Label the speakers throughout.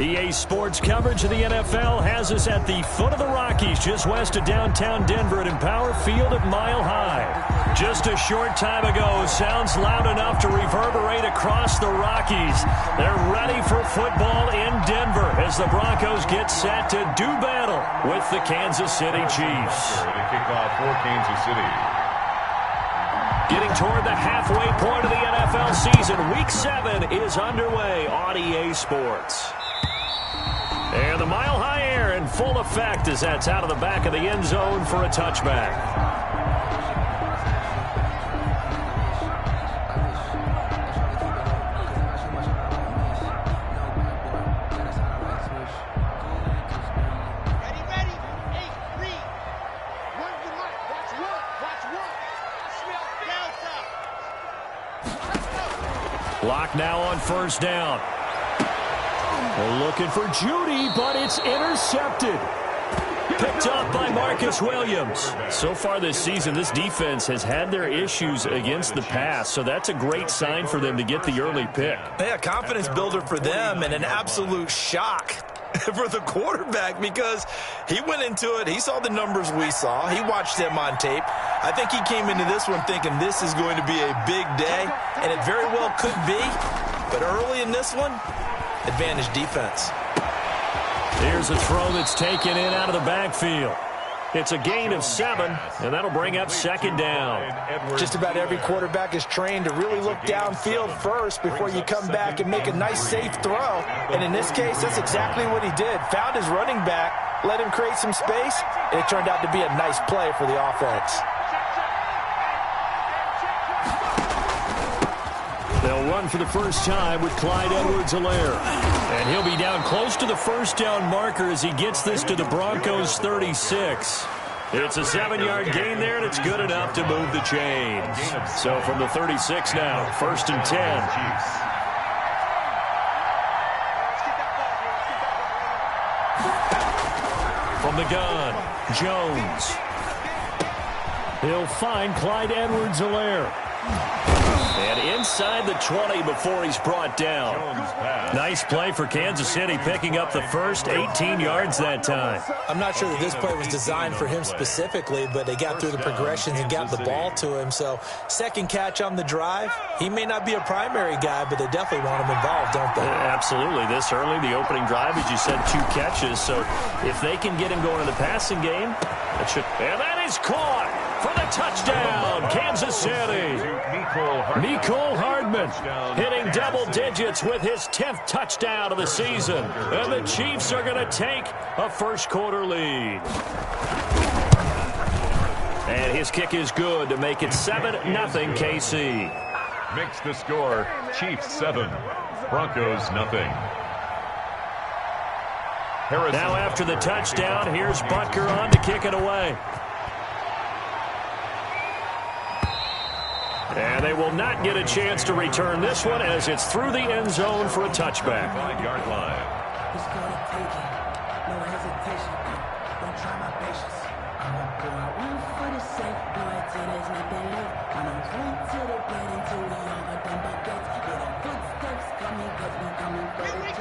Speaker 1: EA Sports coverage of the NFL has us at the foot of the Rockies, just west of downtown Denver at Empower Field at Mile High. Just a short time ago, sounds loud enough to reverberate across the Rockies. They're ready for football in Denver as the Broncos get set to do battle with the Kansas City Chiefs.
Speaker 2: The kickoff for Kansas City.
Speaker 1: Getting toward the halfway point of the NFL season, Week 7 is underway on EA Sports. And the Mile High air in full effect as that's out of the back of the end zone for a touchback. Clock now on first down. They're looking for Judy, but it's intercepted. Picked up by Marcus Williams. So far this season, this defense has had their issues against the pass, so that's a great sign for them to get the early pick.
Speaker 3: Yeah, confidence builder for them and an absolute shock for the quarterback because he went into it. He saw the numbers we saw. He watched them on tape. I think he came into this one thinking this is going to be a big day, and it very well could be. But early in this one, advantage defense.
Speaker 1: Here's a throw that's taken in out of the backfield. It's a gain of 7, and that'll bring up second down.
Speaker 3: Just about every quarterback is trained to really look downfield first before you come back and make a nice, safe throw. And in this case, that's exactly what he did. Found his running back, let him create some space, and it turned out to be a nice play for the offense.
Speaker 1: They'll run for the first time with Clyde Edwards-Helaire. And he'll be down close to the first down marker as he gets this to the Broncos' 36. It's a 7-yard gain there, and it's good enough to move the chains. So from the 36 now, 1st and 10. From the gun, Jones. He'll find Clyde Edwards-Helaire. And inside the 20 before he's brought down. Nice play for Kansas City, picking up the first 18 yards that time.
Speaker 3: I'm not sure that this play was designed for him specifically, but they got through the progressions and got the ball to him. So second catch on the drive. He may not be a primary guy, but they definitely want him involved, don't they?
Speaker 1: Absolutely. This early, the opening drive, as you said, 2 catches. So if they can get him going in the passing game, that should... And that is caught for the touchdown, Kansas City. Mecole Hardman hitting double digits with his 10th touchdown of the season. And the Chiefs are going to take a first-quarter lead. And his kick is good to make it 7-0 KC.
Speaker 2: Makes the score Chiefs 7, Broncos nothing.
Speaker 1: Now after the touchdown, here's Butker on to kick it away. And they will not get a chance to return this one as it's through the end zone for a touchback.
Speaker 2: 5-yard line.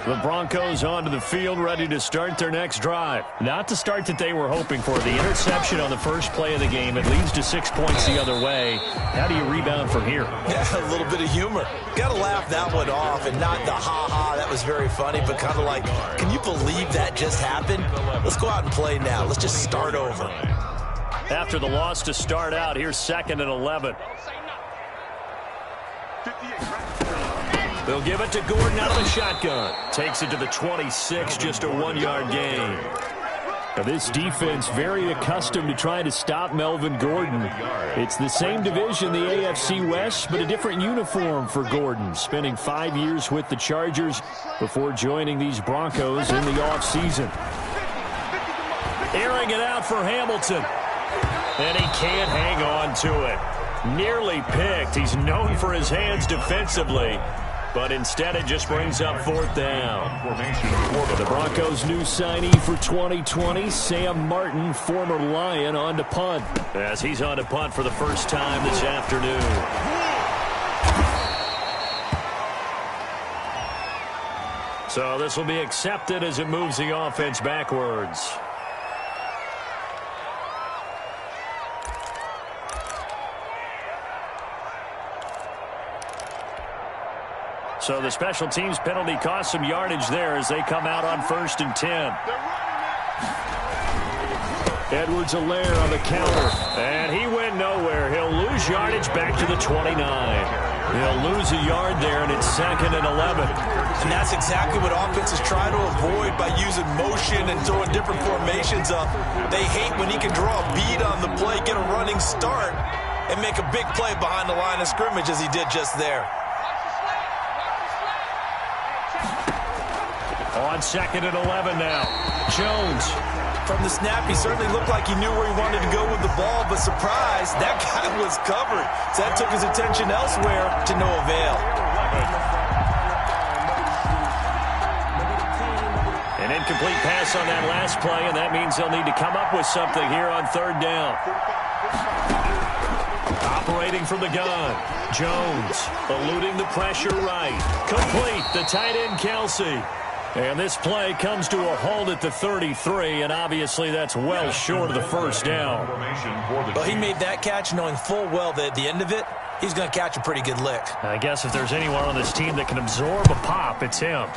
Speaker 1: The Broncos onto the field, ready to start their next drive. Not the start that they were hoping for. The interception on the first play of the game. It leads to 6 points the other way. How do you rebound from here?
Speaker 3: Yeah, a little bit of humor. Got to laugh that one off and not the ha-ha. That was very funny, but kind of like, can you believe that just happened? Let's go out and play now. Let's just start over.
Speaker 1: After the loss to start out, here's 2nd and 11. They'll give it to Gordon out of the shotgun. Takes it to the 26, just a 1-yard gain. Now this defense very accustomed to trying to stop Melvin Gordon. It's the same division, the AFC West, but a different uniform for Gordon. Spending 5 years with the Chargers before joining these Broncos in the offseason. Airing it out for Hamilton. And he can't hang on to it. Nearly picked. He's known for his hands defensively. But instead, it just brings up 4th down. The Broncos' new signee for 2020, Sam Martin, former Lion, on to punt. As he's on to punt for the first time this afternoon. So this will be accepted as it moves the offense backwards. So the special teams penalty cost some yardage there as they come out on 1st and 10. Edwards-Helaire on the counter, and he went nowhere. He'll lose yardage back to the 29. He'll lose a yard there, and it's 2nd and 11.
Speaker 3: And that's exactly what offenses try to avoid by using motion and throwing different formations up. They hate when he can draw a bead on the play, get a running start, and make a big play behind the line of scrimmage as he did just there.
Speaker 1: On 2nd and 11 now. Jones.
Speaker 3: From the snap, he certainly looked like he knew where he wanted to go with the ball, but surprise, that guy was covered. So that took his attention elsewhere to no avail.
Speaker 1: An incomplete pass on that last play, and that means they'll need to come up with something here on 3rd down. Operating from the gun. Jones eluding the pressure right. Complete. The tight end, Kelsey. And this play comes to a halt at the 33, and obviously that's well short of the 1st down.
Speaker 3: Well, he made that catch knowing full well that at the end of it, he's going to catch a pretty good lick.
Speaker 1: I guess if there's anyone on this team that can absorb a pop, it's him.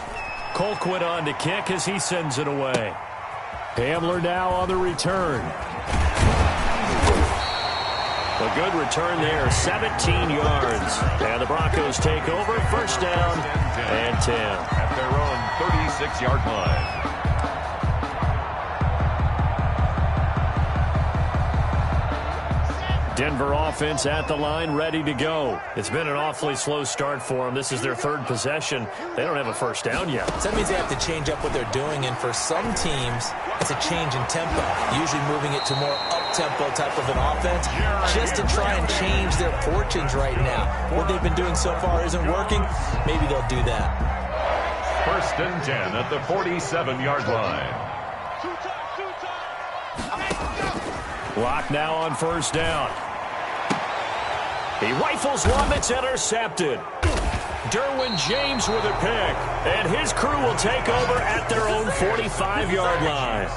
Speaker 1: Colquitt on to kick as he sends it away. Hamler now on the return. A good return there, 17 yards. And the Broncos take over, 1st down and 10.
Speaker 2: At their own 36-yard line.
Speaker 1: Denver offense at the line, ready to go. It's been an awfully slow start for them. This is their 3rd possession. They don't have a 1st down yet.
Speaker 3: So that means they have to change up what they're doing, and for some teams, it's a change in tempo, usually moving it to more up-tempo type of an offense, just to try and change their fortunes right now. What they've been doing so far isn't working. Maybe they'll do that.
Speaker 2: 1st and 10 at the 47-yard line.
Speaker 1: Block now on 1st down. He rifles one that's intercepted. Derwin James with a pick. And his crew will take over at their own 45-yard line.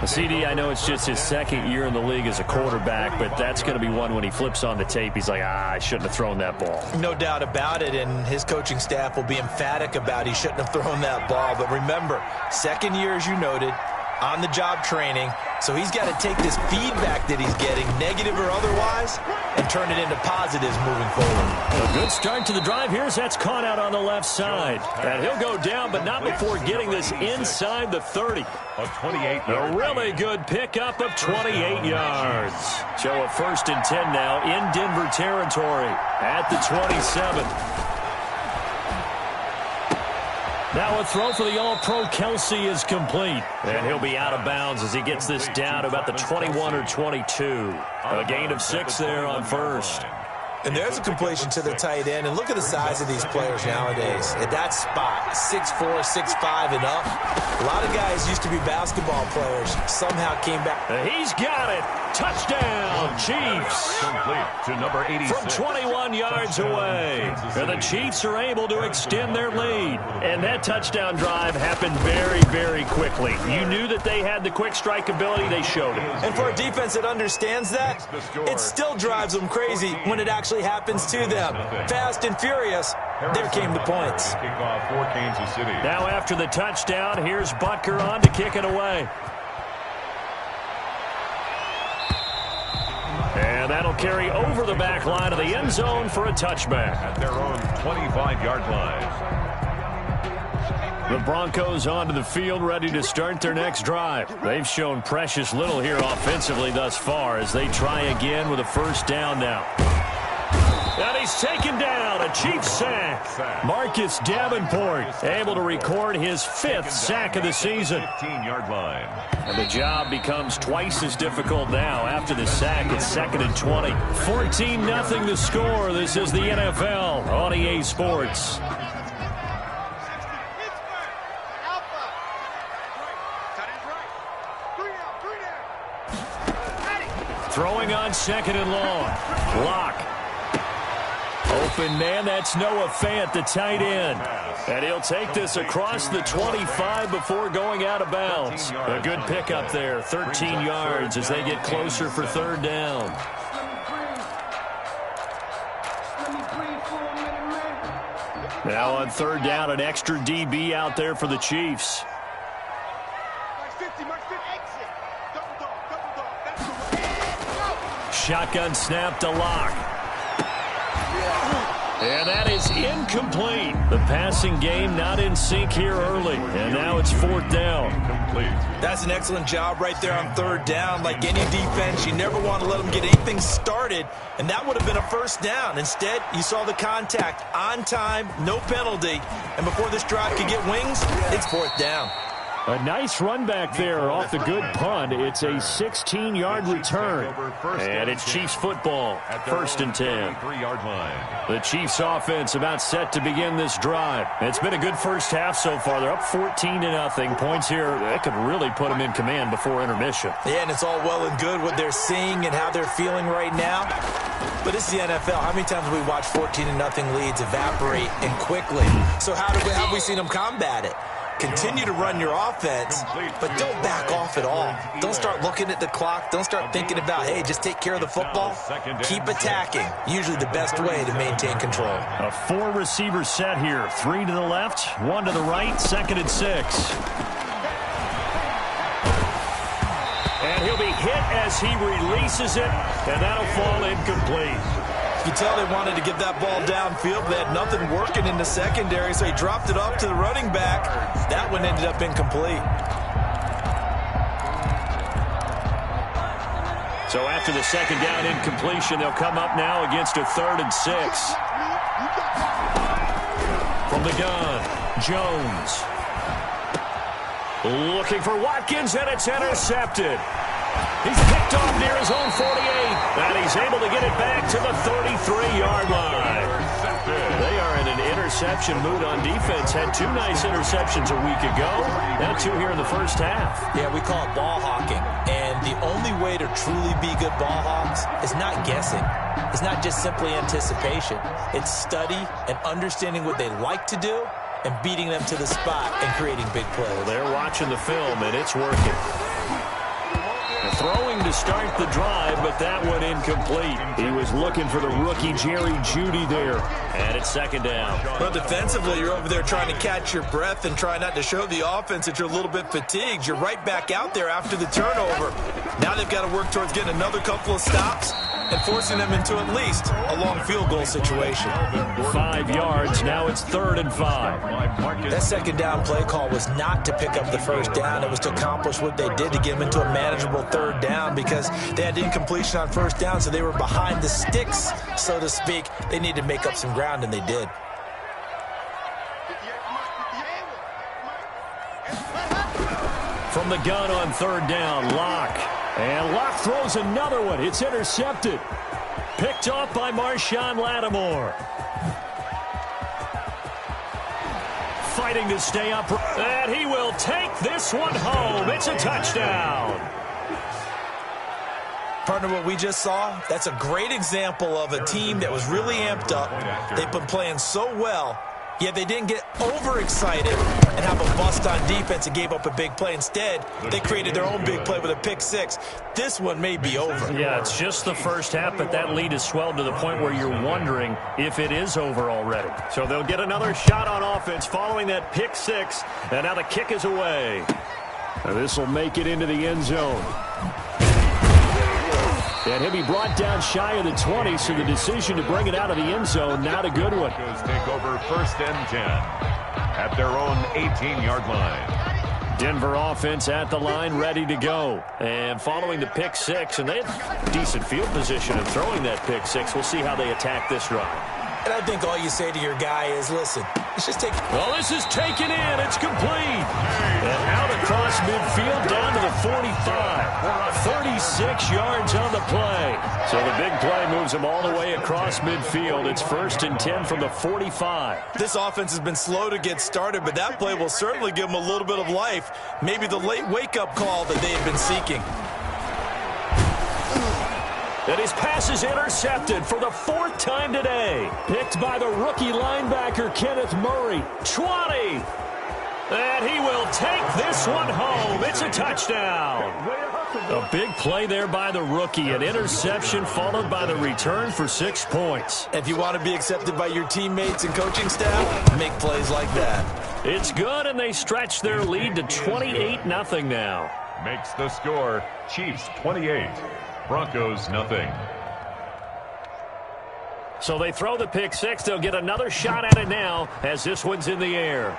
Speaker 1: CD, I know it's just his 2nd year in the league as a quarterback, but that's going to be one when he flips on the tape. He's like, I shouldn't have thrown that ball.
Speaker 3: No doubt about it, and his coaching staff will be emphatic about he shouldn't have thrown that ball. But remember, 2nd year, as you noted, on-the-job training, so he's got to take this feedback that he's getting, negative or otherwise, and turn it into positives moving forward.
Speaker 1: A good start to the drive. Here's that's caught out on the left side. And he'll go down, but not before getting this inside the 30.
Speaker 2: A 28-yard.
Speaker 1: A really good pickup of 28 yards. So a 1st and 10 now in Denver territory at the 27. Now a throw for the All-Pro Kelsey is complete. And he'll be out of bounds as he gets this down to about the 21 or 22. A gain of 6 there on 1st.
Speaker 3: And there's a completion to the tight end. And look at the size of these players nowadays. At that spot, 6'4", 6'5", and up. A lot of guys used to be basketball players. Somehow came back.
Speaker 1: He's got it. Touchdown, Chiefs.
Speaker 2: Complete to number 86.
Speaker 1: From 21 yards away. And the Chiefs are able to extend their lead. And that touchdown drive happened very, very quickly. You knew that they had the quick strike ability. They showed it.
Speaker 3: And for a defense that understands that, it still drives them crazy when it actually happens to them. Fast and furious, there came the points.
Speaker 2: Kickoff for Kansas City.
Speaker 1: Now after the touchdown, here's Butker on to kick it away. And that'll carry over the back line of the end zone for a touchback.
Speaker 2: At their own 25-yard line.
Speaker 1: The Broncos onto the field, ready to start their next drive. They've shown precious little here offensively thus far as they try again with a 1st down now. And he's taken down, a Chiefs sack. Marcus Davenport able to record his 5th sack of the season.
Speaker 2: 15-yard line.
Speaker 1: And the job becomes twice as difficult now. After the sack, it's 2nd and 20. 14-0 the score. This is the NFL on EA Sports. Throwing on 2nd and long. Lock. Open man, that's Noah Fant, the tight end. And he'll take this across the 25 before going out of bounds. A good pickup there, 13 yards as they get closer for third down. Now on third down, an extra DB out there for the Chiefs. Shotgun snap to Locke. And that is incomplete. The passing game not in sync here early. And now it's fourth down.
Speaker 3: That's an excellent job right there on third down. Like any defense, you never want to let them get anything started. And that would have been a first down. Instead, you saw the contact on time, no penalty. And before this drive could get wings, it's fourth down.
Speaker 1: A nice run back there off the good punt. It's a 16-yard return. And it's Chiefs football, first and 10. The Chiefs offense about set to begin this drive. It's been a good first half so far. They're up 14-0. Points here, that could really put them in command before intermission.
Speaker 3: Yeah, and it's all well and good what they're seeing and how they're feeling right now. But it's the NFL. How many times have we watched 14-0 leads evaporate and quickly? So how have we seen them combat it? Continue to run your offense, but don't back off at all. Don't start looking at the clock. Don't start thinking about, hey, just take care of the football. Keep attacking. Usually the best way to maintain control.
Speaker 1: A four-receiver set here. 3 to the left, 1 to the right, 2nd and 6. And he'll be hit as he releases it, and that'll fall incomplete.
Speaker 3: You can tell they wanted to get that ball downfield. They had nothing working in the secondary, so he dropped it off to the running back. That one ended up incomplete.
Speaker 1: So after the second down incompletion, they'll come up now against a 3rd and 6. From the gun, Jones. Looking for Watkins, and it's intercepted. He's picked off near his own 48, and he's able to get it back to the 33-yard line. They are in an interception mood on defense. Had 2 nice interceptions a week ago. Now 2 here in the first half.
Speaker 3: Yeah, we call it ball hawking. And the only way to truly be good ball hawks is not guessing. It's not just simply anticipation. It's study and understanding what they like to do and beating them to the spot and creating big plays.
Speaker 1: Well, they're watching the film, and it's working. Throwing to start the drive, but that one incomplete. He was looking for the rookie Jerry Jeudy there. And it's 2nd down.
Speaker 3: Well, defensively, you're over there trying to catch your breath and try not to show the offense that you're a little bit fatigued. You're right back out there after the turnover. Now they've got to work towards getting another couple of stops and forcing them into at least a long field goal situation.
Speaker 1: 5 yards. Now it's 3rd and 5.
Speaker 3: That second down play call was not to pick up the first down. It was to accomplish what they did to get them into a manageable 3rd down because they had incompletion on first down, so they were behind the sticks, so to speak. They needed to make up some ground, and they did.
Speaker 1: From the gun on 3rd down, Locke. And Locke throws another one. It's intercepted. Picked off by Marshawn Lattimore. Fighting to stay up. And he will take this one home. It's a touchdown.
Speaker 3: Partner, what we just saw, that's a great example of a team that was really amped up. They've been playing so well, yet they didn't get overexcited and have a bust on defense and gave up a big play. Instead, they created their own big play with a pick 6. This one may be over.
Speaker 1: Yeah, it's just the first half, but that lead has swelled to the point where you're wondering if it is over already. So they'll get another shot on offense following that pick 6, and now the kick is away. This will make it into the end zone. And he'll be brought down shy of the 20, so the decision to bring it out of the end zone, not a good one.
Speaker 2: Take over 1st and 10 at their own 18-yard line.
Speaker 1: Denver offense at the line, ready to go. And following the pick 6, and they have decent field position in throwing that pick 6. We'll see how they attack this drive.
Speaker 3: And I think all you say to your guy is, listen, let's just take...
Speaker 1: Well, this is taken in. It's complete. And out across midfield down to the 45. 36 yards on the play. So the big play moves them all the way across midfield. It's 1st and 10 from the 45.
Speaker 3: This offense has been slow to get started, but that play will certainly give them a little bit of life. Maybe the late wake-up call that they had been seeking.
Speaker 1: And his pass is intercepted for the 4th time today.
Speaker 4: Picked by the rookie linebacker, Kenneth Murray.
Speaker 1: 20. And he will take this one home. It's a touchdown. A big play there by the rookie. An interception followed by the return for 6 points.
Speaker 3: If you want to be accepted by your teammates and coaching staff, make plays like that.
Speaker 1: It's good, and they stretch their lead to 28-0 now.
Speaker 2: Makes the score Chiefs 28, Broncos nothing.
Speaker 1: So they throw the pick six. They'll get another shot at it now as this one's in the air.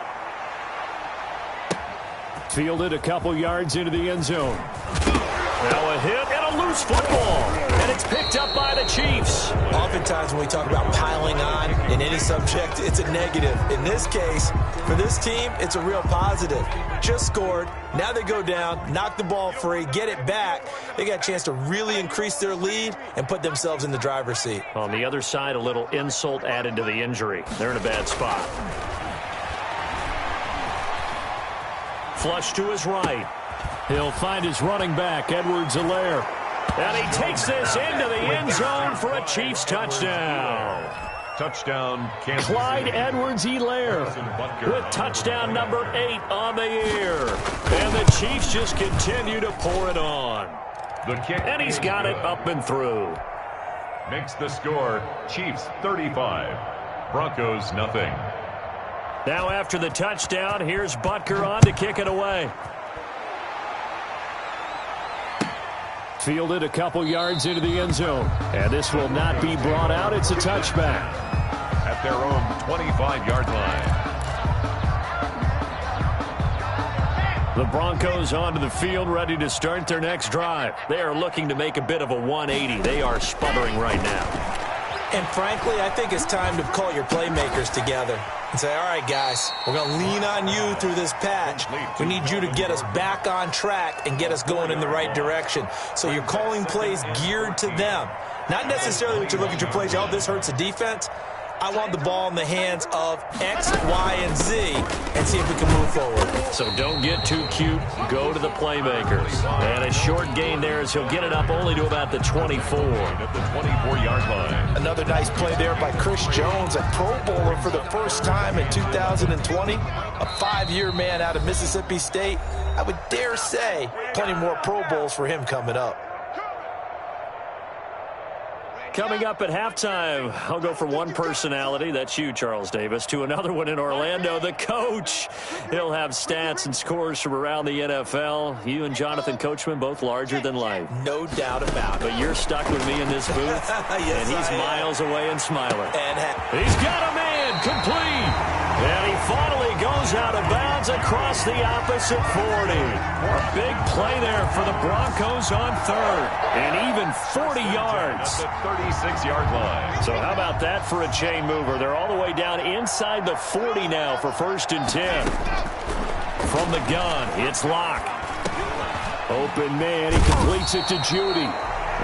Speaker 4: Fielded a couple yards into the end zone.
Speaker 1: Now a hit and a loose football. And it's picked up by the Chiefs.
Speaker 3: Oftentimes when we talk about piling on in any subject, it's a negative. In this case, for this team, it's a real positive. Just scored. Now they go down, knock the ball free, get it back. They got a chance to really increase their lead and put themselves in the driver's seat.
Speaker 1: On the other side, a little insult added to the injury. They're in a bad spot. Flush to his right.
Speaker 4: He'll find his running back, Edwards-Helaire.
Speaker 1: And he takes this into the end zone for a Chiefs touchdown.
Speaker 2: Touchdown, Kansas
Speaker 4: Clyde
Speaker 2: City.
Speaker 4: Edwards-Helaire
Speaker 1: With touchdown number 8 on the year. And the Chiefs just continue to pour it on.
Speaker 2: The kick.
Speaker 1: And he's got it up and through.
Speaker 2: Makes the score Chiefs 35, Broncos nothing.
Speaker 1: Now after the touchdown, here's Butker on to kick it away.
Speaker 4: Fielded a couple yards into the end zone. And this will not be brought out. It's a touchback.
Speaker 2: At their own 25-yard line.
Speaker 1: The Broncos onto the field, ready to start their next drive. They are looking to make a bit of a 180. They are sputtering right now.
Speaker 3: And frankly, I think it's time to call your playmakers together and say, all right, guys, we're going to lean on you through this patch. We need you to get us back on track and get us going in the right direction. So you're calling plays geared to them. Not necessarily what you look at your plays, oh, this hurts the defense. I want the ball in the hands of X, Y, and Z and see if we can move forward.
Speaker 1: So don't get too cute. Go to the playmakers. And a short gain there as he'll get it up only to about the 24.
Speaker 2: At the 24-yard line.
Speaker 3: Another nice play there by Chris Jones, a Pro Bowler for the first time in 2020. A 5-year man out of Mississippi State. I would dare say plenty more Pro Bowls for him coming up.
Speaker 1: Coming up at halftime, I'll go from one personality, that's you, Charles Davis, to another one in Orlando, the coach. He'll have stats and scores from around the NFL. You and Jonathan Coachman, both larger than life.
Speaker 3: No doubt about it.
Speaker 1: But you're stuck with me in this booth,
Speaker 3: Yes,
Speaker 1: and he's miles away and smiling.
Speaker 3: And
Speaker 1: he's got a man, complete. And he finally goes out of bounds across the opposite 40. A big play there for the Broncos on third. And even 40 yards.
Speaker 2: At the 36-yard line.
Speaker 1: So how about that for a chain mover? They're all the way down inside the 40 now for 1st and 10. From the gun, it's Locke.
Speaker 4: Open man, he completes it to Judy.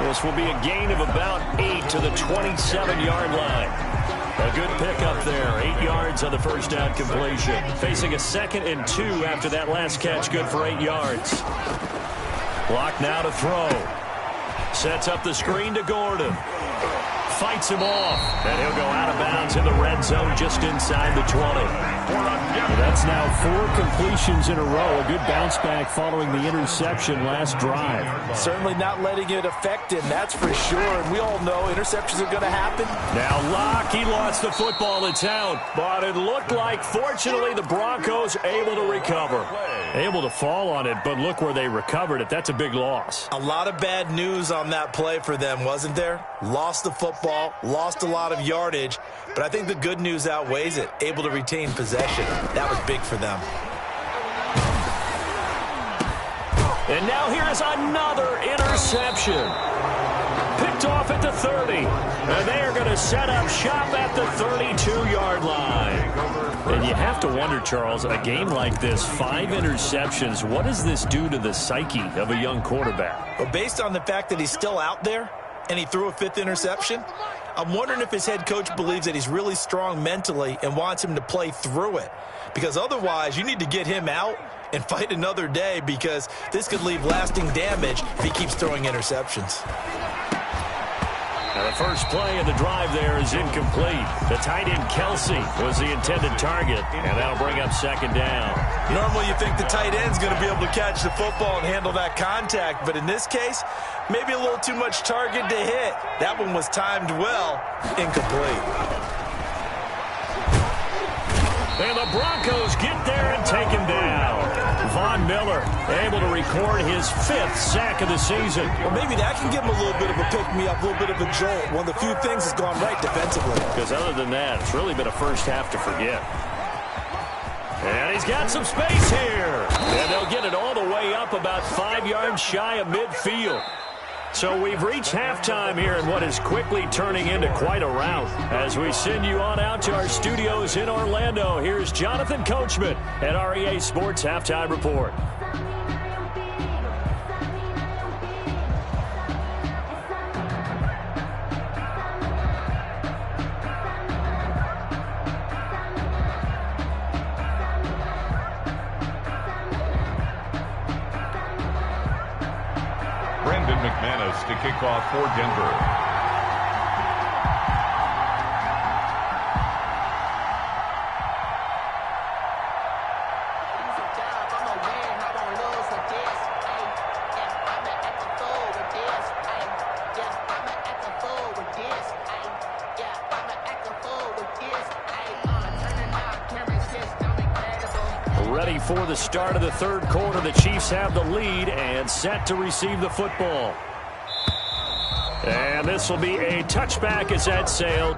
Speaker 1: This will be a gain of about 8 to the 27-yard line. A good pickup there. 8 yards on the first down completion. Facing a 2nd and 2 after that last catch. Good for 8 yards. Locke now to throw. Sets up the screen to Gordon. Fights him off. And he'll go out of bounds in the red zone just inside the 20.
Speaker 4: That's now 4 completions in a row. A good bounce back following the interception last drive.
Speaker 3: certainly not letting it affect him, that's for sure. And we all know interceptions are going to happen.
Speaker 1: Now Locke, he lost the football. It's out. But it looked like, fortunately, the Broncos able to recover. Able to fall on it, but look where they recovered it. That's a big loss.
Speaker 3: A lot of bad news on that play for them, wasn't there? Lost the football, lost a lot of yardage, but I think the good news outweighs it. Able to retain possession. That was big for them.
Speaker 1: And now here is another interception. Picked off at the 30. And they are going to set up shop at the 32-yard line. And you have to wonder, Charles, a game like this, 5 interceptions, what does this do to the psyche of a young quarterback?
Speaker 3: Well, based on the fact that he's still out there and he threw a 5th interception, I'm wondering if his head coach believes that he's really strong mentally and wants him to play through it. Because otherwise, you need to get him out and fight another day, because this could leave lasting damage if he keeps throwing interceptions.
Speaker 1: Now the first play of the drive there is incomplete. The tight end Kelsey was the intended target, and that'll bring up second down.
Speaker 3: Normally you think the tight end's going to be able to catch the football and handle that contact, but in this case, maybe a little too much target to hit. That one was timed well, incomplete.
Speaker 1: And the Broncos get there and take him down. Von Miller able to record his 5th sack of the season.
Speaker 3: Well, maybe that can give him a little bit of a pick-me-up, a little bit of a jolt. One of the few things that's gone right defensively.
Speaker 1: Because other than that, it's really been a first half to forget. And he's got some space here. And they'll get it all the way up about 5 yards shy of midfield. So we've reached halftime here in what is quickly turning into quite a rout. As we send you on out to our studios in Orlando, here's Jonathan Coachman at REA Sports Halftime Report.
Speaker 2: To kick off for Denver.
Speaker 1: Ready for the start of the third quarter. The Chiefs have the lead and set to receive the football. And this will be a touchback as that sailed.